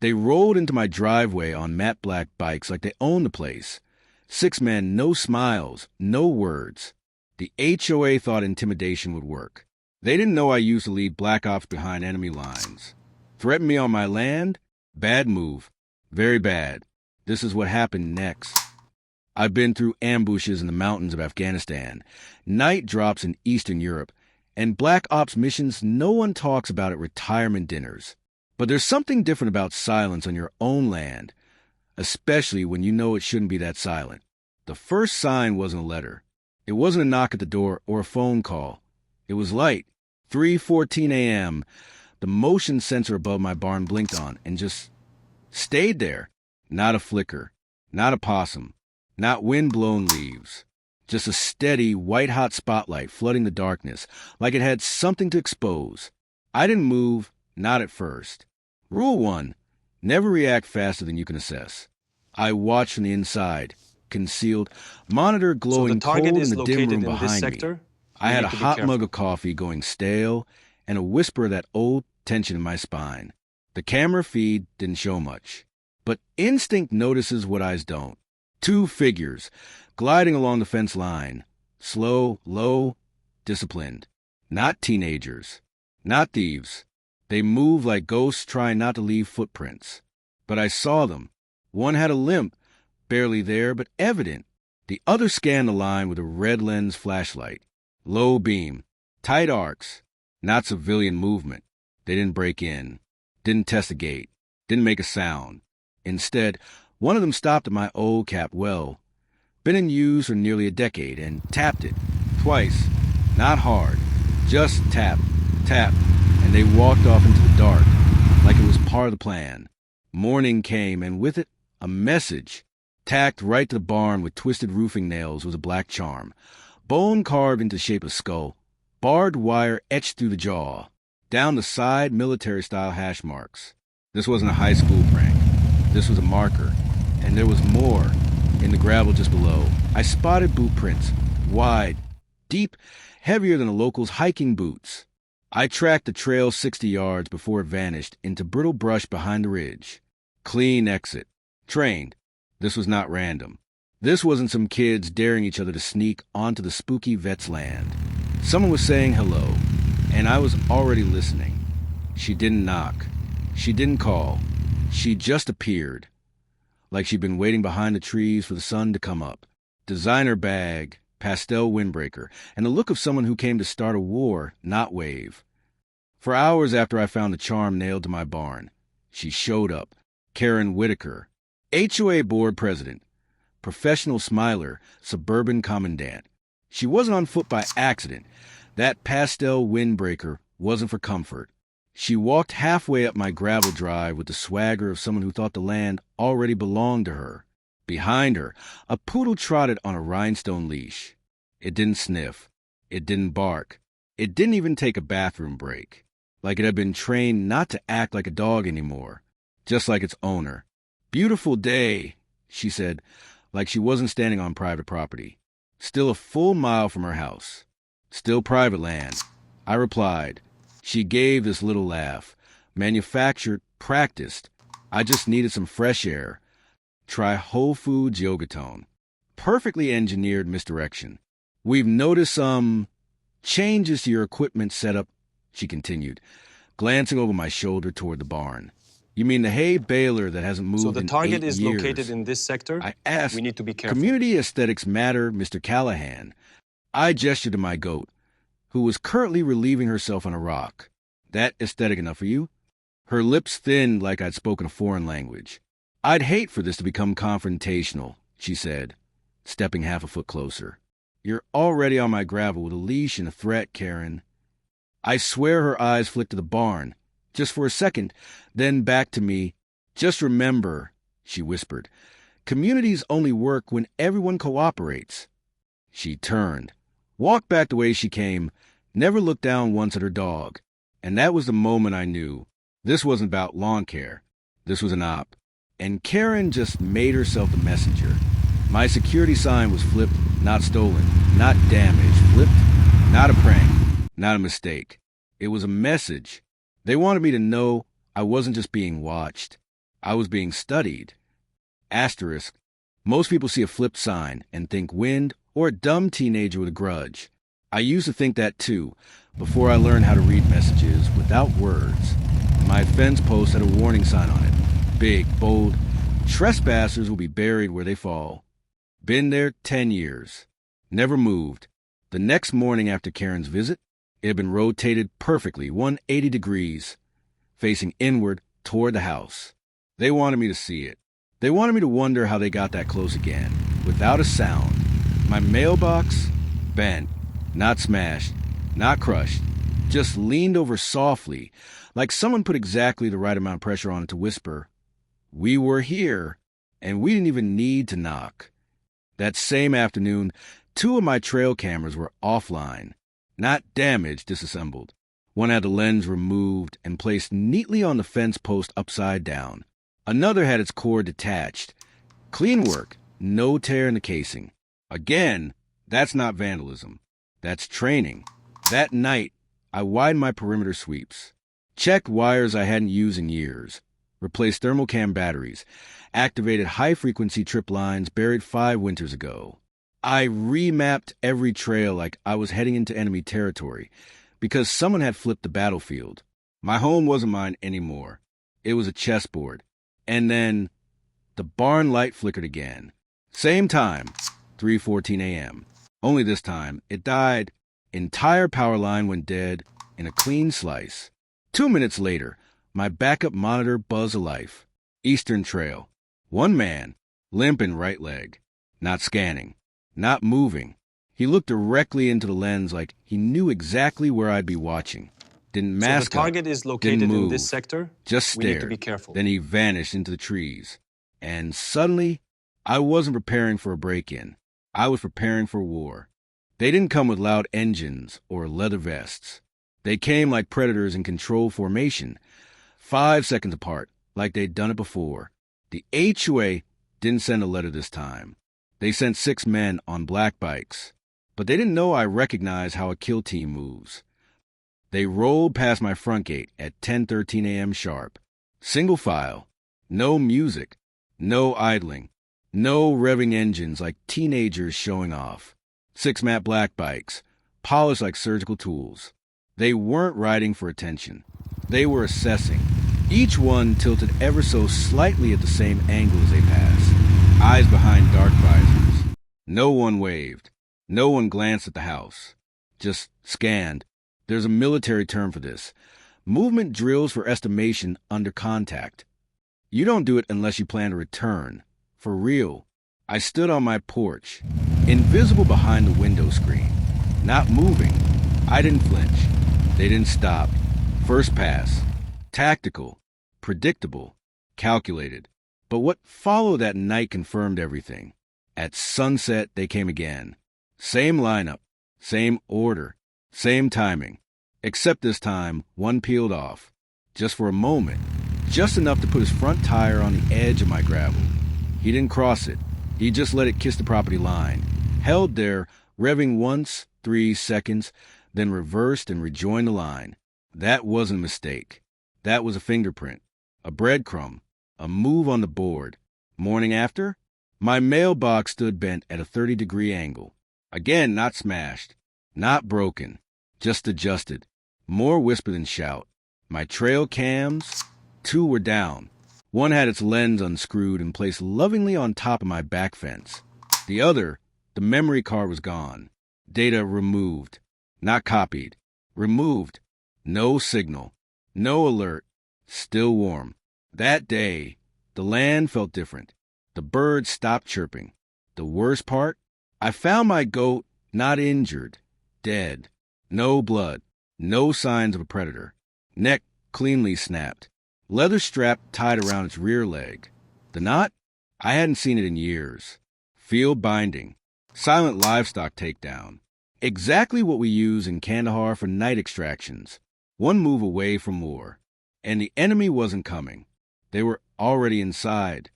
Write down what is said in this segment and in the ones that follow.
They rolled into my driveway on matte black bikes like they owned the place. 6 men, no smiles, no words. The HOA thought intimidation would work. They didn't know I used to lead black ops behind enemy lines. Threaten me on my land? Bad move. Very bad. This is what happened next. I've been through ambushes in the mountains of Afghanistan, night drops in Eastern Europe, and black ops missions no one talks about at retirement dinners. But there's something different about silence on your own land, especially when you know it shouldn't be that silent. The first sign wasn't a letter. It wasn't a knock at the door or a phone call. It was light. 3:14 a.m. The motion sensor above my barn blinked on and just stayed there. Not a flicker. Not a possum. Not wind-blown leaves. Just a steady, white-hot spotlight flooding the darkness, like it had something to expose. I didn't move, not at first. Rule 1. Never react faster than you can assess. I watched from the inside, concealed, monitor glowing cold in the dim room behind me. I had a hot mug of coffee going stale and a whisper of that old tension in my spine. The camera feed didn't show much, but instinct notices what eyes don't. 2 figures, gliding along the fence line. Slow, low, disciplined. Not teenagers. Not thieves. They moved like ghosts trying not to leave footprints. But I saw them. One had a limp, barely there, but evident. The other scanned the line with a red lens flashlight. Low beam. Tight arcs. Not civilian movement. They didn't break in. Didn't test a gate. Didn't make a sound. Instead, one of them stopped at my old capped well. Been in use for nearly a decade, and tapped it. Twice. Not hard. Just tap, tap, and they walked off into the dark, like it was part of the plan. Morning came, and with it, a message. Tacked right to the barn with twisted roofing nails was a black charm. Bone carved into the shape of skull. Barbed wire etched through the jaw. Down the side, military-style hash marks. This wasn't a high school prank. This was a marker. And there was more. In the gravel just below, I spotted boot prints. Wide, deep, heavier than a local's hiking boots. I tracked the trail 60 yards before it vanished into brittle brush behind the ridge. Clean exit. Trained. This was not random. This wasn't some kids daring each other to sneak onto the spooky vet's land. Someone was saying hello, and I was already listening. She didn't knock. She didn't call. She just appeared. Like she'd been waiting behind the trees for the sun to come up. Designer bag, pastel windbreaker, and the look of someone who came to start a war, not wave. For hours after I found the charm nailed to my barn, she showed up. Karen Whitaker, HOA board president, professional smiler, suburban commandant. She wasn't on foot by accident. That pastel windbreaker wasn't for comfort. She walked halfway up my gravel drive with the swagger of someone who thought the land already belonged to her. Behind her, a poodle trotted on a rhinestone leash. It didn't sniff. It didn't bark. It didn't even take a bathroom break. Like it had been trained not to act like a dog anymore, just like its owner. Beautiful day, she said, like she wasn't standing on private property. Still a full mile from her house. Still private land. I replied. She gave this little laugh. Manufactured, practiced. I just needed some fresh air. Try Whole Foods Yoga Tone. Perfectly engineered misdirection. We've noticed some changes to your equipment setup, she continued, glancing over my shoulder toward the barn. You mean the hay baler that hasn't moved in 8 years? So the target is located in this sector? I asked. We need to be careful. Community aesthetics matter, Mr. Callahan. I gestured to my goat, who was currently relieving herself on a rock. That aesthetic enough for you? Her lips thinned like I'd spoken a foreign language. I'd hate for this to become confrontational, she said, stepping half a foot closer. You're already on my gravel with a leash and a threat, Karen. I swear her eyes flicked to the barn, just for a second, then back to me. Just remember, she whispered, communities only work when everyone cooperates. She turned, walked back the way she came, never looked down once at her dog. And that was the moment I knew. This wasn't about lawn care. This was an op. And Karen just made herself the messenger. My security sign was flipped, not stolen, not damaged. Flipped, not a prank, not a mistake. It was a message. They wanted me to know I wasn't just being watched. I was being studied. Asterisk. Most people see a flipped sign and think wind or a dumb teenager with a grudge. I used to think that too, before I learned how to read messages without words. My fence post had a warning sign on it. Big, bold, trespassers will be buried where they fall. Been there 10 years. Never moved. The next morning after Karen's visit, it had been rotated perfectly 180 degrees, facing inward toward the house. They wanted me to see it. They wanted me to wonder how they got that close again, without a sound. My mailbox, bent, not smashed, not crushed, just leaned over softly, like someone put exactly the right amount of pressure on it to whisper, "We were here, and we didn't even need to knock." That same afternoon, 2 of my trail cameras were offline, not damaged, disassembled. One had the lens removed and placed neatly on the fence post upside down. Another had its cord detached. Clean work, no tear in the casing. Again, that's not vandalism. That's training. That night, I widened my perimeter sweeps, checked wires I hadn't used in years, replaced thermocam batteries, activated high-frequency trip lines buried 5 winters ago. I remapped every trail like I was heading into enemy territory because someone had flipped the battlefield. My home wasn't mine anymore. It was a chessboard. And then the barn light flickered again. Same time, 3:14 a.m. Only this time, it died. Entire power line went dead in a clean slice. 2 minutes later, my backup monitor buzzed alife. Eastern Trail. 1 man, limp in right leg. Not scanning. Not moving. He looked directly into the lens like he knew exactly where I'd be watching. Didn't mask up. So the target is located in this sector? Just stared. We need to be careful. Then he vanished into the trees. And suddenly, I wasn't preparing for a break-in. I was preparing for war. They didn't come with loud engines or leather vests. They came like predators in control formation, 5 seconds apart, like they'd done it before. The HOA didn't send a letter this time. They sent 6 men on black bikes. But they didn't know I recognized how a kill team moves. They rolled past my front gate at 10:13 a.m. sharp. Single file. No music. No idling. No revving engines like teenagers showing off. 6 matte black bikes, polished like surgical tools. They weren't riding for attention. They were assessing. Each one tilted ever so slightly at the same angle as they passed. Eyes behind dark visors. No one waved. No one glanced at the house. Just scanned. There's a military term for this. Movement drills for estimation under contact. You don't do it unless you plan to return. For real. I stood on my porch, invisible behind the window screen. Not moving. I didn't flinch. They didn't stop. First pass. Tactical. Predictable. Calculated. But what followed that night confirmed everything. At sunset, they came again. Same lineup. Same order. Same timing. Except this time, one peeled off. Just for a moment. Just enough to put his front tire on the edge of my gravel. He didn't cross it. He just let it kiss the property line. Held there, revving once, 3 seconds, then reversed and rejoined the line. That wasn't a mistake. That was a fingerprint. A breadcrumb. A move on the board. Morning after, my mailbox stood bent at a 30-degree angle. Again, not smashed. Not broken. Just adjusted. More whisper than shout. My trail cams, 2 were down. One had its lens unscrewed and placed lovingly on top of my back fence. The other, the memory card was gone. Data removed. Not copied. Removed. No signal. No alert. Still warm. That day, the land felt different. The birds stopped chirping. The worst part? I found my goat not injured. Dead. No blood. No signs of a predator. Neck cleanly snapped. Leather strap tied around its rear leg. The knot? I hadn't seen it in years. Field binding. Silent livestock takedown. Exactly what we use in Kandahar for night extractions. One move away from war. And the enemy wasn't coming. They were already inside.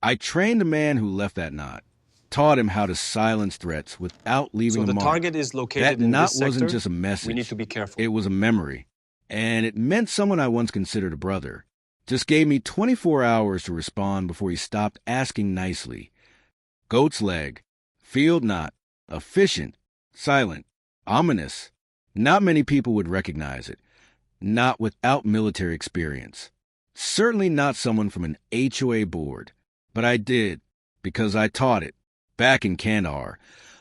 I trained the man who left that knot. Taught him how to silence threats without leaving a mark. So the target is located in this sector? That knot wasn't just a message. We need to be careful. It was a memory. And it meant someone I once considered a brother. Just gave me 24 hours to respond before he stopped asking nicely. Goat's leg, field knot, efficient, silent, ominous. Not many people would recognize it, not without military experience. Certainly not someone from an HOA board. But I did, because I taught it. Back in Kandahar,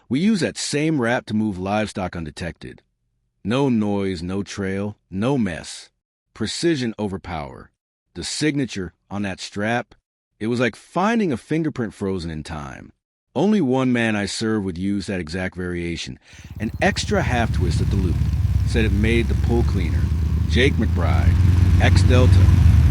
we use that same rap to move livestock undetected. No noise, no trail, no mess. Precision over power. The signature on that strap, it was like finding a fingerprint frozen in time. Only one man I served would use that exact variation. An extra half-twist at the loop. Said it made the pull cleaner. Jake McBride, ex-Delta,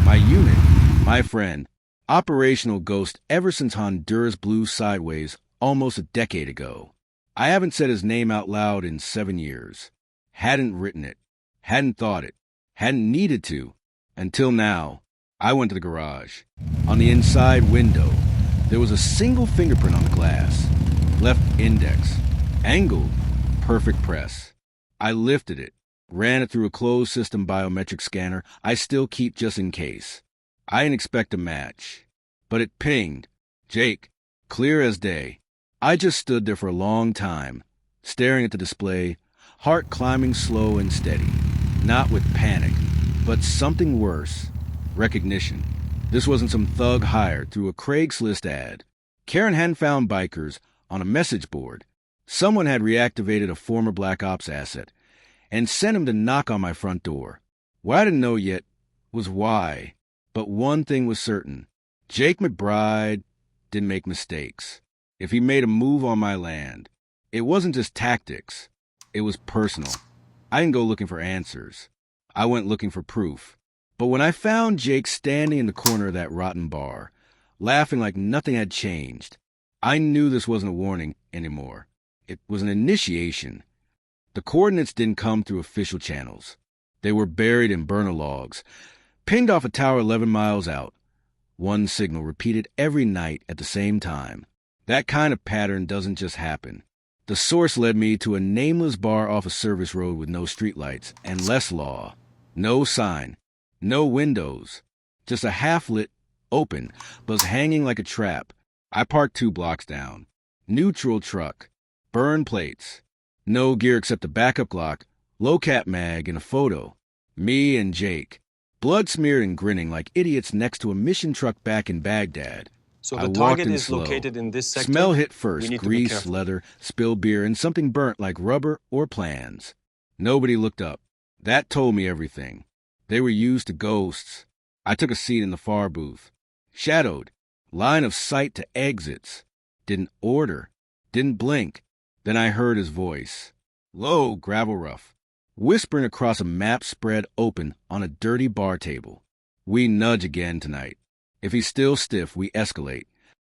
my unit, my friend. Operational ghost ever since Honduras blew sideways almost a decade ago. I haven't said his name out loud in 7 years. Hadn't written it. Hadn't thought it. Hadn't needed to. Until now. I went to the garage. On the inside window, there was a single fingerprint on the glass. Left index. Angled. Perfect press. I lifted it. Ran it through a closed system biometric scanner I still keep just in case. I didn't expect a match. But it pinged. Jake. Clear as day. I just stood there for a long time, staring at the display, heart climbing slow and steady. Not with panic, but something worse. Recognition. This wasn't some thug hired through a Craigslist ad. Karen hadn't found bikers on a message board. Someone had reactivated a former Black Ops asset and sent him to knock on my front door. What I didn't know yet was why. But one thing was certain. Jake McBride didn't make mistakes. If he made a move on my land, it wasn't just tactics. It was personal. I didn't go looking for answers. I went looking for proof. But when I found Jake standing in the corner of that rotten bar, laughing like nothing had changed, I knew this wasn't a warning anymore. It was an initiation. The coordinates didn't come through official channels. They were buried in burner logs, pinged off a tower 11 miles out. One signal repeated every night at the same time. That kind of pattern doesn't just happen. The source led me to a nameless bar off a service road with no streetlights and less law. No sign. No windows. Just a half-lit, open, buzz hanging like a trap. I parked 2 blocks down. Neutral truck. Burn plates. No gear except a backup Glock, low-cap mag, and a photo. Me and Jake. Blood-smeared and grinning like idiots next to a mission truck back in Baghdad. So the target is located in this sector? Smell hit first. Grease, leather, spilled beer, and something burnt like rubber or plans. Nobody looked up. That told me everything. They were used to ghosts. I took a seat in the far booth. Shadowed. Line of sight to exits. Didn't order. Didn't blink. Then I heard his voice. Low, gravel rough. Whispering across a map spread open on a dirty bar table. We nudge again tonight. If he's still stiff, we escalate.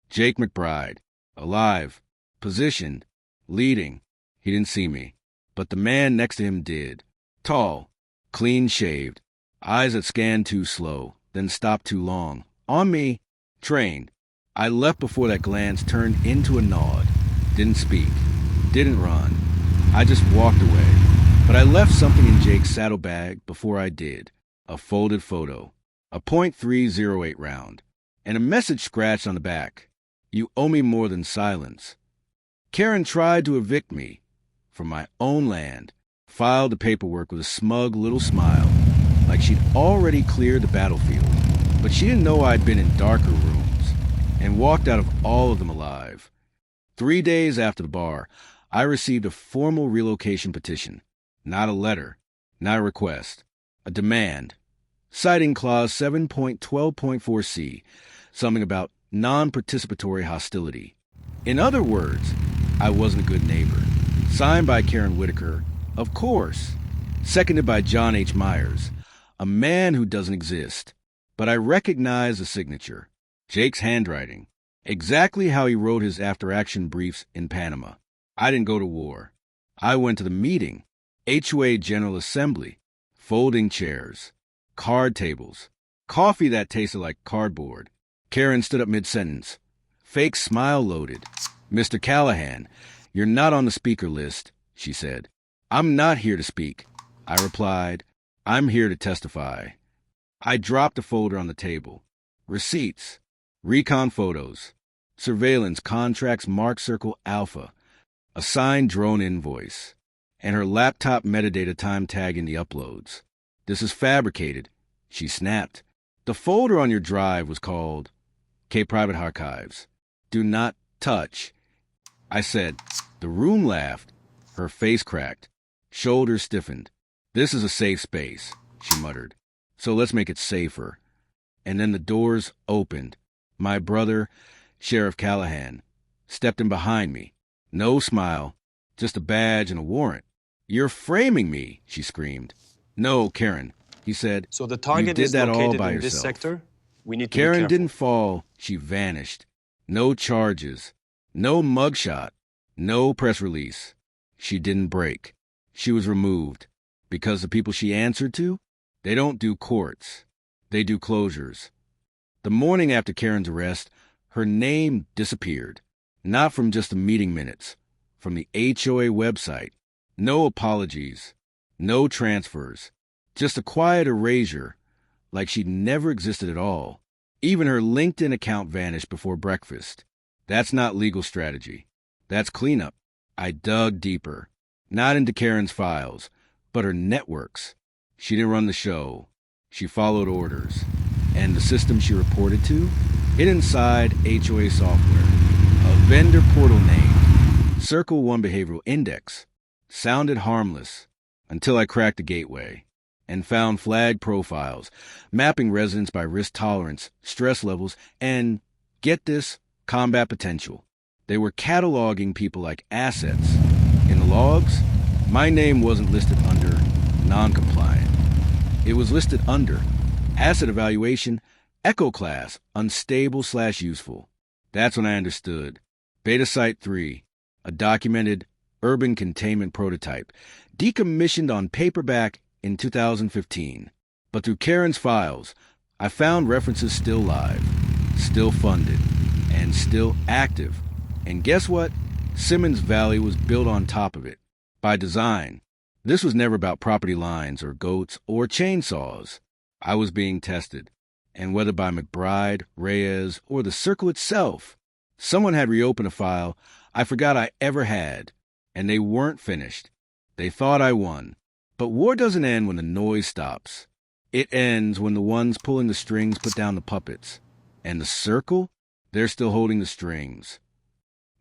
Jake McBride. Alive. Positioned. Leading. He didn't see me. But the man next to him did. Tall. Clean-shaved. Eyes that scanned too slow, then stopped too long. On me. Trained. I left before that glance turned into a nod. Didn't speak. Didn't run. I just walked away. But I left something in Jake's saddlebag before I did. A folded photo. A .308 round. And a message scratched on the back. You owe me more than silence. Karen tried to evict me from my own land. Filed the paperwork with a smug little smile, like she'd already cleared the battlefield. But she didn't know I'd been in darker rooms, and walked out of all of them alive. 3 days after the bar, I received a formal relocation petition. Not a letter, not a request, a demand. Citing Clause 7.12.4c, something about non-participatory hostility. In other words, I wasn't a good neighbor. Signed by Karen Whitaker, of course. Seconded by John H. Myers, a man who doesn't exist. But I recognize the signature. Jake's handwriting. Exactly how he wrote his after-action briefs in Panama. I didn't go to war. I went to the meeting. HOA General Assembly. Folding chairs. Card tables. Coffee that tasted like cardboard. Karen stood up mid-sentence. Fake smile loaded. Mr. Callahan, you're not on the speaker list, she said. I'm not here to speak. I replied, I'm here to testify. I dropped a folder on the table. Receipts, recon photos, surveillance contracts marked Circle Alpha, a signed drone invoice, and her laptop metadata time tag in the uploads. This is fabricated, she snapped. The folder on your drive was called K Private Archives. Do not touch. I said. The room laughed. Her face cracked. Shoulders stiffened. This is a safe space, she muttered. So let's make it safer. And then the doors opened. My brother, Sheriff Callahan, stepped in behind me. No smile, just a badge and a warrant. You're framing me, she screamed. No, Karen, he said. So the target is located in this sector? We need to be careful. Karen didn't fall, she vanished. No charges, no mugshot, no press release. She didn't break. She was removed. Because the people she answered to, they don't do courts. They do closures. The morning after Karen's arrest, her name disappeared. Not from just the meeting minutes, from the HOA website. No apologies, no transfers, just a quiet erasure, like she'd never existed at all. Even her LinkedIn account vanished before breakfast. That's not legal strategy. That's cleanup. I dug deeper, not into Karen's files, but her networks. She didn't run the show. She followed orders. And the system she reported to? Hid inside HOA software. A vendor portal named Circle 1 Behavioral Index. Sounded harmless until I cracked the gateway and found flag profiles, mapping residents by risk tolerance, stress levels, and, get this, combat potential. They were cataloging people like assets. In the logs, my name wasn't listed under non-compliant. It was listed under asset evaluation, echo class, unstable/useful. That's when I understood. Beta Site 3, a documented urban containment prototype, decommissioned on paperback in 2015. But through Karen's files, I found references still live, still funded, and still active. And guess what? Simmons Valley was built on top of it. By design. This was never about property lines or goats or chainsaws. I was being tested. And whether by McBride, Reyes, or the Circle itself, someone had reopened a file I forgot I ever had. And they weren't finished. They thought I won. But war doesn't end when the noise stops. It ends when the ones pulling the strings put down the puppets. And the Circle? They're still holding the strings.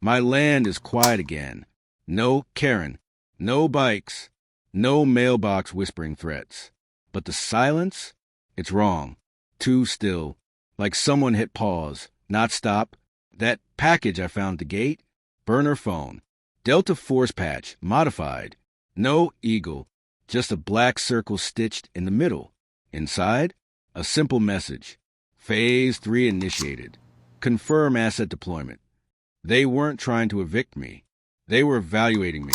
My land is quiet again. No Karen. No bikes. No mailbox whispering threats. But the silence? It's wrong. Too still. Like someone hit pause, not stop. That package I found at the gate? Burner phone. Delta Force patch, modified. No eagle, just a black circle stitched in the middle. Inside, a simple message. Phase 3 initiated. Confirm asset deployment. They weren't trying to evict me. They were evaluating me.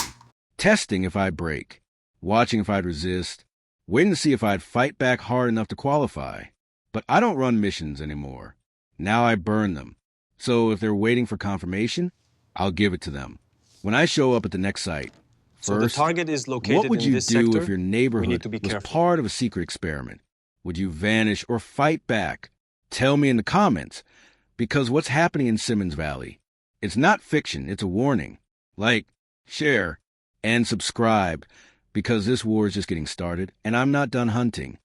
Testing if I'd break. Watching if I'd resist. Waiting to see if I'd fight back hard enough to qualify. But I don't run missions anymore. Now I burn them. So if they're waiting for confirmation, I'll give it to them. When I show up at the next site, first, so the target is located what would you do if your neighborhood was part of a secret experiment? Would you vanish or fight back? Tell me in the comments. Because what's happening in Simmons Valley, it's not fiction, it's a warning. Like, share, and subscribe, because this war is just getting started, and I'm not done hunting.